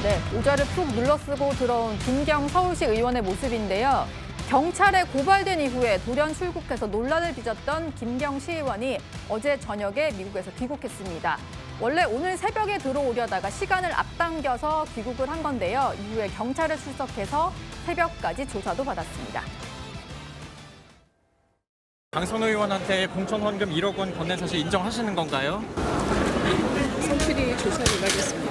네, 모자를 푹 눌러쓰고 들어온 김경 서울시 의원의 모습인데요. 경찰에 고발된 이후에 돌연 출국해서 논란을 빚었던 김경 시의원이 어제 저녁에 미국에서 귀국했습니다. 원래 오늘 새벽에 들어오려다가 시간을 앞당겨서 귀국을 한 건데요. 이후에 경찰에 출석해서 새벽까지 조사도 받았습니다. 강선우 의원한테 공천 헌금 1억 원 건넨 사실 인정하시는 건가요? 성실히 조사를 임하겠습니다.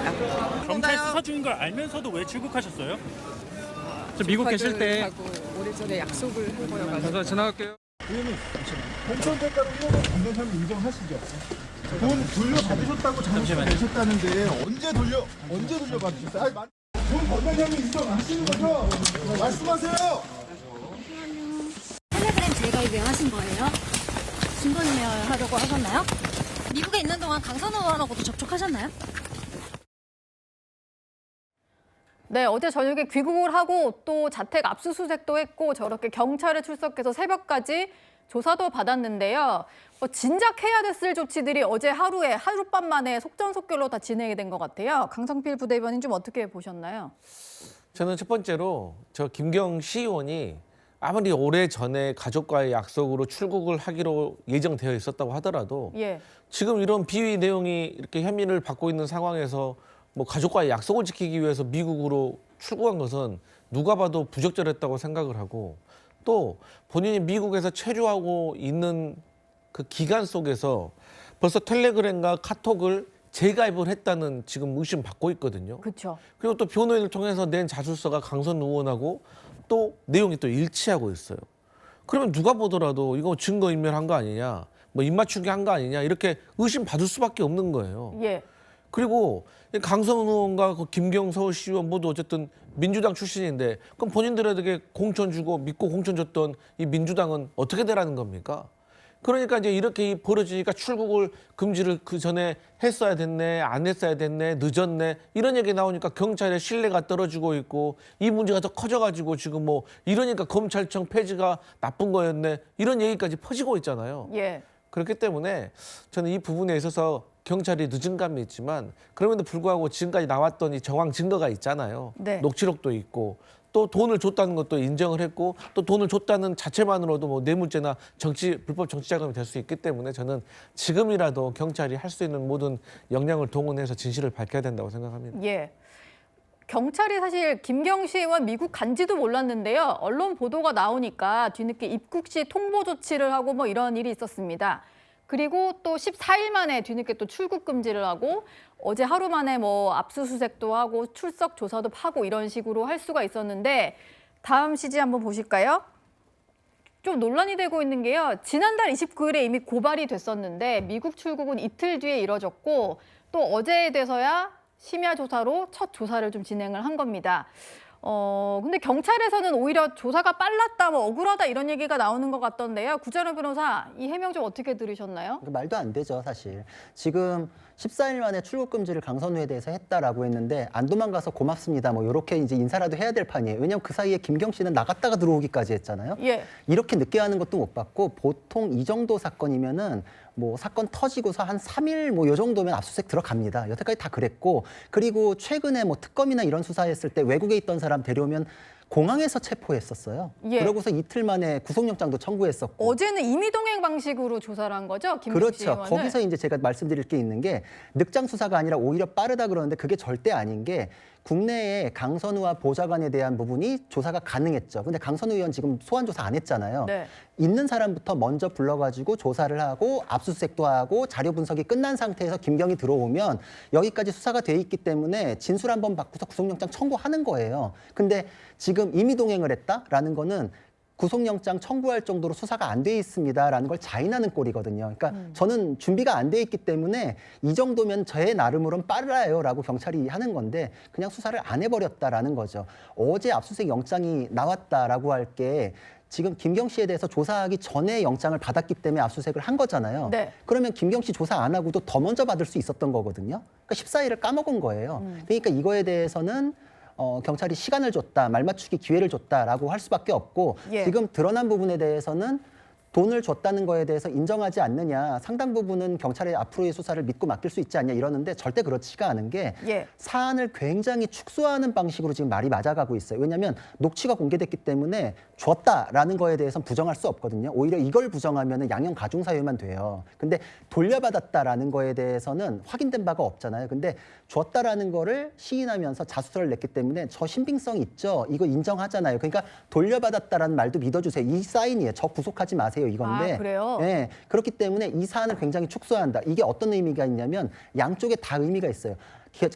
경찰 수사 중인 걸 알면서도 왜 출국하셨어요? 저 미국 계실 때 하고 오래전에 약속을 한 거여가지고. 잠깐 지나갈게요. 의원님, 공천 대가로 1억 원 건넨 사람 인정하시죠? 돈 돌려받으셨다고 잘못 내셨다는데 언제 돌려받으셨어요? 돈 건넨 사람 인정하시는 거죠? 말씀하세요! 텔레그램 재가입 하신 거예요? 증거인멸 하려고 하셨나요? 미국에 있는 동안 강선우 의원하고도 접촉하셨나요? 네, 어제 저녁에 귀국을 하고 또 자택 압수수색도 했고 저렇게 경찰에 출석해서 새벽까지 조사도 받았는데요. 진작해야 됐을 조치들이 어제 하룻밤 만에 속전속결로 다 진행이 된 것 같아요. 강성필 부대변인 좀 어떻게 보셨나요? 저는 첫 번째로 저 김경 시의원이 아무리 오래전에 가족과의 약속으로 출국을 하기로 예정되어 있었다고 하더라도 지금 이런 비위 내용이 이렇게 혐의를 받고 있는 상황에서 뭐 가족과의 약속을 지키기 위해서 미국으로 출국한 것은 누가 봐도 부적절했다고 생각을 하고 또 본인이 미국에서 체류하고 있는 그 기간 속에서 벌써 텔레그램과 카톡을 재가입을 했다는 지금 의심 받고 있거든요. 그렇죠. 그리고 또 변호인을 통해서 낸 자술서가 강선우 의원하고 또 내용이 또 일치하고 있어요. 그러면 누가 보더라도 이거 증거인멸한 거 아니냐, 뭐 입맞추기 한 거 아니냐 이렇게 의심 받을 수밖에 없는 거예요. 그리고 강선우 의원과 그 김경 서울시의원 모두 어쨌든 민주당 출신인데 그럼 본인들에게 공천 주고 믿고 공천 줬던 이 민주당은 어떻게 되라는 겁니까? 그러니까 이제 이렇게 벌어지니까 출국을 금지를 그 전에 했어야 됐네, 안 했어야 됐네, 늦었네 이런 얘기 나오니까 경찰의 신뢰가 떨어지고 있고 이 문제가 더 커져가지고 지금 뭐 이러니까 검찰청 폐지가 나쁜 거였네 이런 얘기까지 퍼지고 있잖아요. 그렇기 때문에 저는 이 부분에 있어서 경찰이 늦은 감이 있지만 그럼에도 불구하고 지금까지 나왔던 이 정황 증거가 있잖아요. 녹취록도 있고 또 돈을 줬다는 것도 인정을 했고 또 돈을 줬다는 자체만으로도 뭐 뇌물죄나 불법 정치자금이 될 수 있기 때문에 저는 지금이라도 경찰이 할 수 있는 모든 역량을 동원해서 진실을 밝혀야 된다고 생각합니다. 경찰이 사실 김경시 의원 미국 간지도 몰랐는데요. 언론 보도가 나오니까 뒤늦게 입국 시 통보 조치를 하고 뭐 이런 일이 있었습니다. 그리고 또 14일 만에 뒤늦게 또 출국 금지를 하고 어제 하루 만에 뭐 압수수색도 하고 출석 조사도 하고 이런 식으로 할 수가 있었는데 다음 CG 한번 보실까요? 좀 논란이 되고 있는 게요. 지난달 29일에 이미 고발이 됐었는데 미국 출국은 이틀 뒤에 이뤄졌고 또 어제에 돼서야 심야 조사로 첫 조사를 좀 진행을 한 겁니다. 근데 경찰에서는 오히려 조사가 빨랐다, 뭐 억울하다 이런 얘기가 나오는 것 같던데요. 구자룡 변호사, 이 해명 좀 어떻게 들으셨나요? 말도 안 되죠, 사실. 지금 14일 만에 출국 금지를 강선우에 대해서 했다라고 했는데 안 도망가서 고맙습니다. 뭐 이렇게 이제 인사라도 해야 될 판이에요. 왜냐면 그 사이에 김경 씨는 나갔다가 들어오기까지 했잖아요. 이렇게 늦게 하는 것도 못 봤고 보통 이 정도 사건이면은 뭐 사건 터지고서 한 3일 뭐 요 정도면 압수수색 들어갑니다. 여태까지 다 그랬고 그리고 최근에 뭐 특검이나 이런 수사했을 때 외국에 있던 사람 데려오면 공항에서 체포했었어요. 그러고서 이틀 만에 구속영장도 청구했었고. 어제는 임의동행 방식으로 조사를 한 거죠? 그렇죠. 거기서 이제 제가 말씀드릴 게 있는 게 늑장 수사가 아니라 오히려 빠르다 그러는데 그게 절대 아닌 게 국내에 강선우와 보좌관에 대한 부분이 조사가 가능했죠. 근데 강선우 의원 지금 소환 조사 안 했잖아요. 있는 사람부터 먼저 불러가지고 조사를 하고 압수수색도 하고 자료 분석이 끝난 상태에서 김경이 들어오면 여기까지 수사가 돼 있기 때문에 진술 한번 받고서 구속영장 청구하는 거예요. 근데 지금 임의동행을 했다라는 거는 구속영장 청구할 정도로 수사가 안 돼 있습니다라는 걸 자인하는 꼴이거든요. 그러니까 저는 준비가 안 돼 있기 때문에 이 정도면 제 나름으로는 빨라요라고 경찰이 하는 건데 그냥 수사를 안 해버렸다라는 거죠. 어제 압수수색 영장이 나왔다라고 할 게 지금 김경 씨에 대해서 조사하기 전에 영장을 받았기 때문에 압수수색을 한 거잖아요. 그러면 김경 씨 조사 안 하고도 더 먼저 받을 수 있었던 거거든요. 그러니까 14일을 까먹은 거예요. 그러니까 이거에 대해서는 경찰이 시간을 줬다, 말맞추기 기회를 줬다라고 할 수밖에 없고 지금 드러난 부분에 대해서는 돈을 줬다는 거에 대해서 인정하지 않느냐, 상당 부분은 경찰의 앞으로의 수사를 믿고 맡길 수 있지 않냐 이러는데 절대 그렇지가 않은 게 예. 사안을 굉장히 축소하는 방식으로 지금 말이 맞아가고 있어요. 왜냐하면 녹취가 공개됐기 때문에 줬다라는 거에 대해서는 부정할 수 없거든요. 오히려 이걸 부정하면 양형 가중 사유만 돼요. 근데 돌려받았다라는 거에 대해서는 확인된 바가 없잖아요. 근데 줬다라는 거를 시인하면서 자수서를 냈기 때문에 저 신빙성 있죠. 이거 인정하잖아요. 그러니까 돌려받았다라는 말도 믿어주세요. 이 사인이에요. 저 구속하지 마세요 이건데. 아, 그래요? 네, 그렇기 때문에 이 사안을 굉장히 축소한다. 이게 어떤 의미가 있냐면 양쪽에 다 의미가 있어요.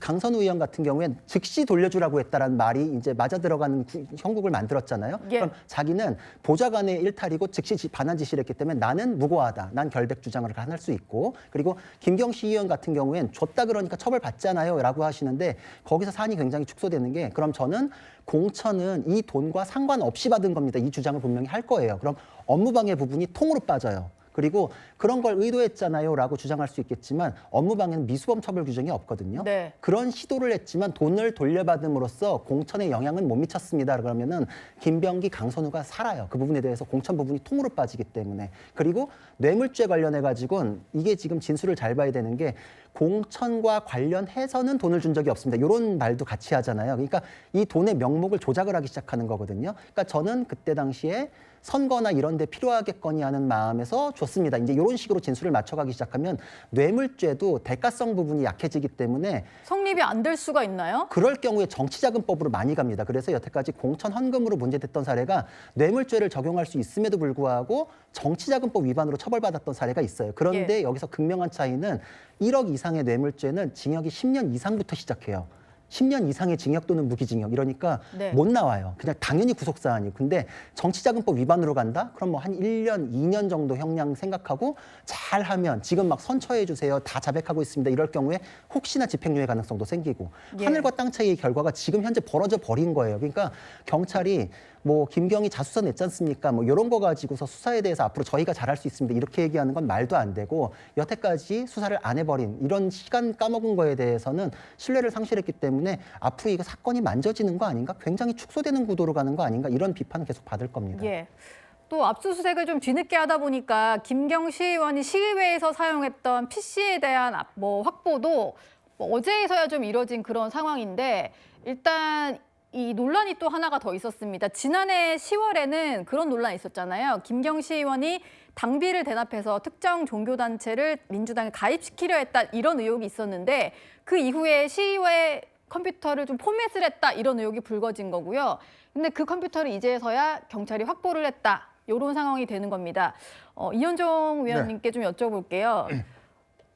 강선우 의원 같은 경우엔 즉시 돌려주라고 했다라는 말이 이제 맞아 들어가는 형국을 만들었잖아요. 예. 그럼 자기는 보좌관의 일탈이고 즉시 반환 지시를 했기 때문에 나는 무고하다. 난 결백 주장을 할 수 있고, 그리고 김경식 의원 같은 경우엔 줬다 그러니까 처벌받잖아요 라고 하시는데 거기서 사안이 굉장히 축소되는 게 그럼 저는 공천은 이 돈과 상관없이 받은 겁니다. 이 주장을 분명히 할 거예요. 그럼 업무방해 부분이 통으로 빠져요. 그리고 그런 걸 의도했잖아요 라고 주장할 수 있겠지만 업무방해는 미수범 처벌 규정이 없거든요. 네. 그런 시도를 했지만 돈을 돌려받음으로써 공천에 영향은 못 미쳤습니다. 그러면은 김병기, 강선우가 살아요. 그 부분에 대해서 공천 부분이 통으로 빠지기 때문에. 그리고 뇌물죄 관련해 가지고는 이게 지금 진술을 잘 봐야 되는 게 공천과 관련해서는 돈을 준 적이 없습니다. 이런 말도 같이 하잖아요. 그러니까 이 돈의 명목을 조작을 하기 시작하는 거거든요. 그러니까 저는 그때 당시에 선거나 이런 데 필요하겠거니 하는 마음에서 줬습니다. 이제 이런 식으로 진술을 맞춰가기 시작하면 뇌물죄도 대가성 부분이 약해지기 때문에 성립이 안 될 수가 있나요? 그럴 경우에 정치자금법으로 많이 갑니다. 그래서 여태까지 공천 헌금으로 문제됐던 사례가 뇌물죄를 적용할 수 있음에도 불구하고 정치자금법 위반으로 처벌받았던 사례가 있어요. 그런데 여기서 극명한 차이는 1억 이상의 뇌물죄는 징역이 10년 이상부터 시작해요. 10년 이상의 징역 또는 무기징역 이러니까 네. 못 나와요. 그냥 당연히 구속사안이고. 근데 정치자금법 위반으로 간다? 그럼 뭐 한 1년, 2년 정도 형량 생각하고 잘하면 지금 막 선처해 주세요. 다 자백하고 있습니다. 이럴 경우에 혹시나 집행유예 가능성도 생기고 예. 하늘과 땅 차이의 결과가 지금 현재 벌어져 버린 거예요. 그러니까 경찰이 뭐 김경희 자수서 냈지 않습니까? 뭐 이런 거 가지고서 수사에 대해서 앞으로 저희가 잘할 수 있습니다. 이렇게 얘기하는 건 말도 안 되고 여태까지 수사를 안 해버린 이런 시간 까먹은 거에 대해서는 신뢰를 상실했기 때문에 앞으로 이거 사건이 만져지는 거 아닌가? 굉장히 축소되는 구도로 가는 거 아닌가? 이런 비판은 계속 받을 겁니다. 예. 또 압수수색을 좀 뒤늦게 하다 보니까 김경식 의원이 시의회에서 사용했던 PC에 대한 뭐 확보도 뭐 어제에서야 좀 이뤄진 그런 상황인데 일단 이 논란이 또 하나가 더 있었습니다. 지난해 10월에는 그런 논란이 있었잖아요. 김경식 의원이 당비를 대납해서 특정 종교단체를 민주당에 가입시키려 했다 이런 의혹이 있었는데 그 이후에 시의회 컴퓨터를 좀 포맷을 했다 이런 의혹이 불거진 거고요. 근데 그 컴퓨터를 이제서야 경찰이 확보를 했다. 이런 상황이 되는 겁니다. 이현종 위원님께 좀 여쭤볼게요.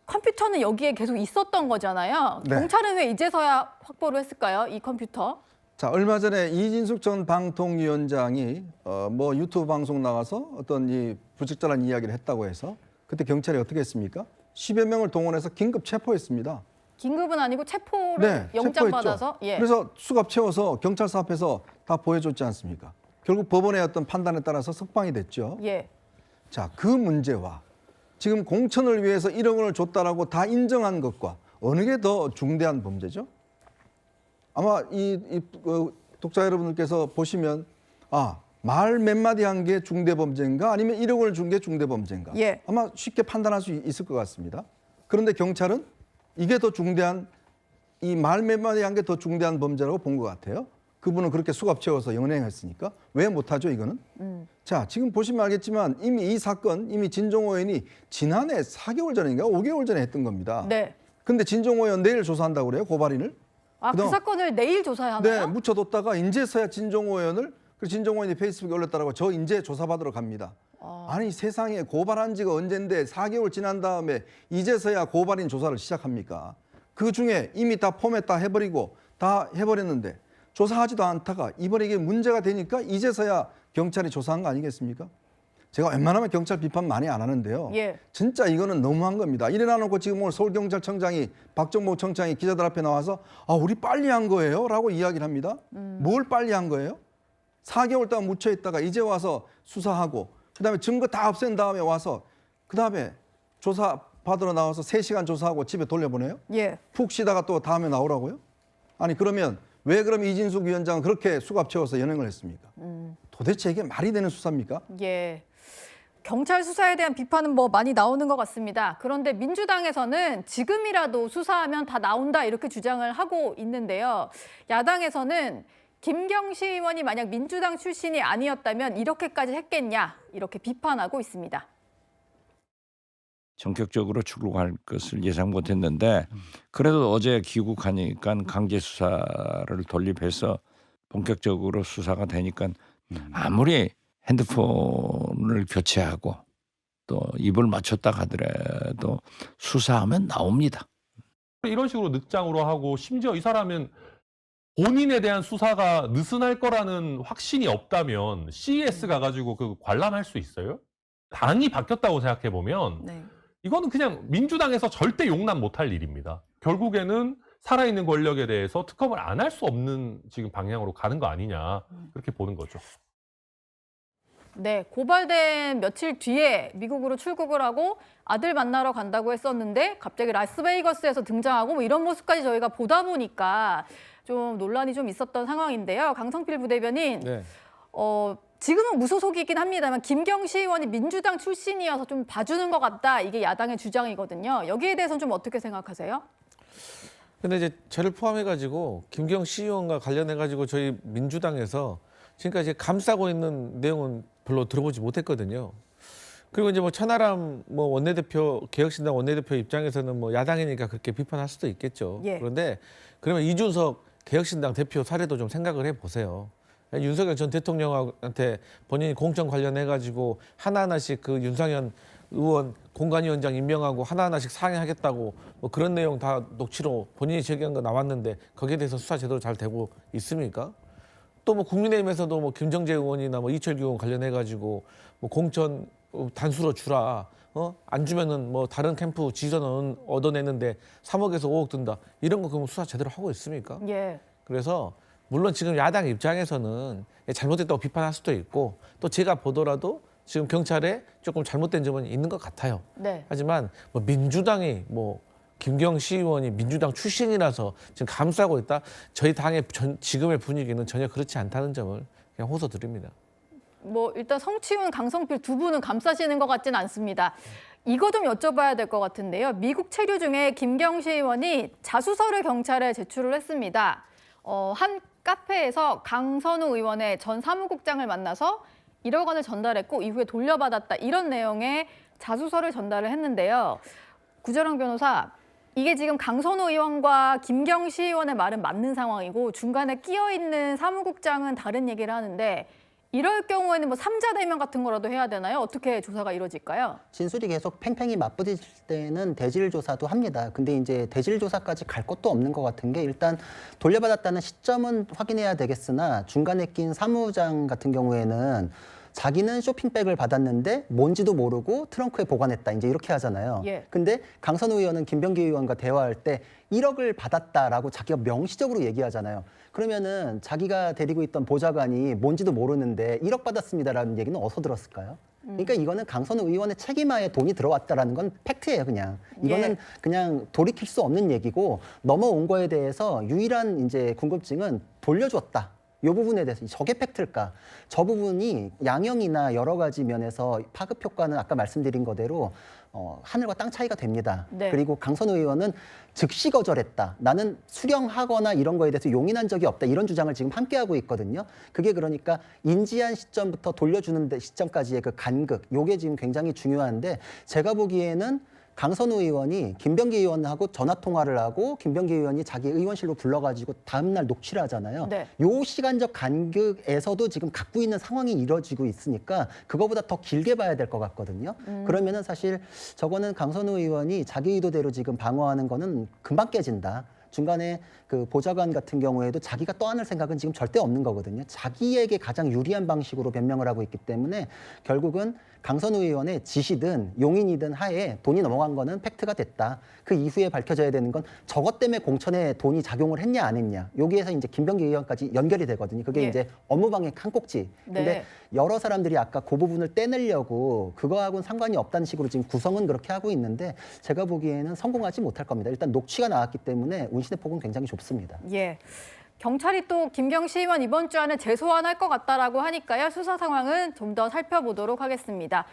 컴퓨터는 여기에 계속 있었던 거잖아요. 네. 경찰은 왜 이제서야 확보를 했을까요? 이 컴퓨터? 자, 얼마 전에 이진숙 전 방통위원장이 뭐 유튜브 방송 나가서 어떤 이 부적절한 이야기를 했다고 해서 그때 경찰이 어떻게 했습니까? 10여 명을 동원해서 긴급 체포했습니다. 긴급은 아니고 체포를 영장 체포했죠. 받아서? 예. 그래서 수갑 채워서 경찰서 앞에서 다 보여줬지 않습니까? 결국 법원의 어떤 판단에 따라서 석방이 됐죠. 예. 자, 그 문제와 지금 공천을 위해서 1억 원을 줬다라고 다 인정한 것과 어느 게 더 중대한 범죄죠? 아마 독자 여러분들께서 보시면 말 몇 마디 한 게 중대범죄인가 아니면 1억 원을 준 게 중대범죄인가 예. 아마 쉽게 판단할 수 있을 것 같습니다. 그런데 경찰은 이게 더 중대한 이 말 몇 마디 한 게 더 중대한 범죄라고 본 것 같아요. 그분은 그렇게 수갑 채워서 연행했으니까 왜 못하죠 이거는? 자, 지금 보시면 알겠지만 이미 이 사건 이미 진종호 의원이 지난해 4개월 전인가 5개월 전에 했던 겁니다. 네. 근데 진종호 의원 내일 조사한다고 그래요 고발인을? 그 그다음- 사건을 내일 조사하나요? 네, 묻혀뒀다가 인제서야 진종호 의원을 그 진종호 의원이 페이스북에 올렸다라고 저 인제 조사받으러 갑니다. 아니 세상에 고발한 지가 언젠데 4개월 지난 다음에 이제서야 고발인 조사를 시작합니까? 그 중에 이미 다 포맷 다 해버리고 다 해버렸는데 조사하지도 않다가 이번에 이게 문제가 되니까 이제서야 경찰이 조사한 거 아니겠습니까? 제가 웬만하면 경찰 비판 많이 안 하는데요. 예. 진짜 이거는 너무한 겁니다. 이래나 놓고 지금 오늘 서울경찰청장이 박정복 청장이 기자들 앞에 나와서 우리 빨리 한 거예요? 라고 이야기를 합니다. 뭘 빨리 한 거예요? 4개월 동안 묻혀있다가 이제 와서 수사하고 그다음에 증거 다 없앤 다음에 와서 그다음에 조사 받으러 나와서 3시간 조사하고 집에 돌려보내요? 예. 푹 쉬다가 또 다음에 나오라고요? 아니 그러면 왜 그럼 이진숙 위원장은 그렇게 수갑 채워서 연행을 했습니까? 도대체 이게 말이 되는 수사입니까? 예. 경찰 수사에 대한 비판은 뭐 많이 나오는 것 같습니다. 그런데 민주당에서는 지금이라도 수사하면 다 나온다 이렇게 주장을 하고 있는데요. 야당에서는 김경시 의원이 만약 민주당 출신이 아니었다면 이렇게까지 했겠냐 이렇게 비판하고 있습니다. 전격적으로 출국할 것을 예상 못했는데 그래도 어제 귀국하니까 강제 수사를 돌립해서 본격적으로 수사가 되니까 아무리 핸드폰을 교체하고 또 입을 맞췄다 하더라도 수사하면 나옵니다. 이런 식으로 늑장으로 하고 심지어 이 사람은 본인에 대한 수사가 느슨할 거라는 확신이 없다면 CES 가가지고 그 관람할 수 있어요? 당이 바뀌었다고 생각해 보면 네. 이거는 그냥 민주당에서 절대 용납 못할 일입니다. 결국에는 살아있는 권력에 대해서 특검을 안 할 수 없는 지금 방향으로 가는 거 아니냐 그렇게 보는 거죠. 네, 고발된 며칠 뒤에 미국으로 출국을 하고 아들 만나러 간다고 했었는데 갑자기 라스베이거스에서 등장하고 뭐 이런 모습까지 저희가 보다 보니까 좀 논란이 좀 있었던 상황인데요. 강성필 부대변인, 네. 지금은 무소속이긴 합니다만 김경시 의원이 민주당 출신이어서 좀 봐주는 것 같다. 이게 야당의 주장이거든요. 여기에 대해서는 좀 어떻게 생각하세요? 근데 이제 저를 포함해가지고 김경시 의원과 관련해가지고 저희 민주당에서 지금까지 감싸고 있는 내용은 별로 들어보지 못했거든요. 그리고 이제 뭐 천하람 뭐 원내대표, 개혁신당 원내대표 입장에서는 뭐 야당이니까 그렇게 비판할 수도 있겠죠. 예. 그런데 그러면 이준석 개혁신당 대표 사례도 좀 생각을 해보세요. 윤석열 전 대통령한테 본인이 공천 관련해가지고 하나하나씩 그 윤상현 의원 공관위원장 임명하고 하나하나씩 상의하겠다고 뭐 그런 내용 다 녹취로 본인이 제기한 거 나왔는데 거기에 대해서 수사 제대로 잘 되고 있습니까? 또 뭐 국민의힘에서도 뭐 김정재 의원이나 뭐 이철규 의원 관련해가지고 뭐 공천 단수로 주라. 안 주면은 뭐 다른 캠프 지전 얻어내는데 3억에서 5억 든다. 이런 거 그럼 수사 제대로 하고 있습니까? 예. 그래서 물론 지금 야당 입장에서는 잘못됐다고 비판할 수도 있고 또 제가 보더라도 지금 경찰에 조금 잘못된 점은 있는 것 같아요. 네. 하지만 뭐 민주당이 뭐 김경시 의원이 민주당 출신이라서 지금 감싸고 있다. 저희 당의 지금의 분위기는 전혀 그렇지 않다는 점을 그냥 호소드립니다. 뭐 일단 성취훈, 강성필 두 분은 감싸시는 것 같지는 않습니다. 이거 좀 여쭤봐야 될 것 같은데요. 미국 체류 중에 김경시 의원이 자수서를 경찰에 제출을 했습니다. 한 카페에서 강선우 의원의 전 사무국장을 만나서 1억 원을 전달했고 이후에 돌려받았다. 이런 내용의 자수서를 전달을 했는데요. 구재랑 변호사, 이게 지금 강선우 의원과 김경시 의원의 말은 맞는 상황이고 중간에 끼어 있는 사무국장은 다른 얘기를 하는데 이럴 경우에는 뭐 3자 대면 같은 거라도 해야 되나요? 어떻게 조사가 이루어질까요? 진술이 계속 팽팽히 맞부딪힐 때는 대질 조사도 합니다. 근데 이제 대질 조사까지 갈 것도 없는 것 같은 게 일단 돌려받았다는 시점은 확인해야 되겠으나 중간에 낀 사무장 같은 경우에는 자기는 쇼핑백을 받았는데 뭔지도 모르고 트렁크에 보관했다. 이제 이렇게 하잖아요. 예. 근데 강선우 의원은 김병기 의원과 대화할 때 1억을 받았다라고 자기가 명시적으로 얘기하잖아요. 그러면은 자기가 데리고 있던 보좌관이 뭔지도 모르는데 1억 받았습니다라는 얘기는 어디서 들었을까요? 그러니까 이거는 강선우 의원의 책임하에 돈이 들어왔다라는 건 팩트예요, 그냥. 이거는 예. 그냥 돌이킬 수 없는 얘기고 넘어온 거에 대해서 유일한 이제 궁금증은 돌려줬다. 이 부분에 대해서 저게 팩트일까? 저 부분이 양형이나 여러 가지 면에서 파급 효과는 아까 말씀드린 거대로 하늘과 땅 차이가 됩니다. 네. 그리고 강선우 의원은 즉시 거절했다. 나는 수령하거나 이런 거에 대해서 용인한 적이 없다. 이런 주장을 지금 함께 하고 있거든요. 그게 그러니까 인지한 시점부터 돌려주는 시점까지의 그 간극, 요게 지금 굉장히 중요한데 제가 보기에는 강선우 의원이 김병기 의원하고 전화 통화를 하고 김병기 의원이 자기 의원실로 불러가지고 다음 날 녹취를 하잖아요. 네. 요 시간적 간격에서도 지금 갖고 있는 상황이 이뤄지고 있으니까 그거보다 더 길게 봐야 될 것 같거든요. 그러면은 사실 저거는 강선우 의원이 자기 의도대로 지금 방어하는 거는 금방 깨진다. 중간에 그 보좌관 같은 경우에도 자기가 떠안을 생각은 지금 절대 없는 거거든요. 자기에게 가장 유리한 방식으로 변명을 하고 있기 때문에 결국은 강선우 의원의 지시든 용인이든 하에 돈이 넘어간 거는 팩트가 됐다. 그 이후에 밝혀져야 되는 건 저것 때문에 공천에 돈이 작용을 했냐 안 했냐. 여기에서 이제 김병기 의원까지 연결이 되거든요. 그게 예. 이제 업무방해 한 꼭지. 근데 네. 여러 사람들이 아까 그 부분을 떼내려고 그거하고는 상관이 없다는 식으로 지금 구성은 그렇게 하고 있는데 제가 보기에는 성공하지 못할 겁니다. 일단 녹취가 나왔기 때문에 운신의 폭은 굉장히 좁습니다. 예. 경찰이 또 김경시 의원 이번 주 안에 재소환할 것 같다라고 하니까요. 수사 상황은 좀 더 살펴보도록 하겠습니다.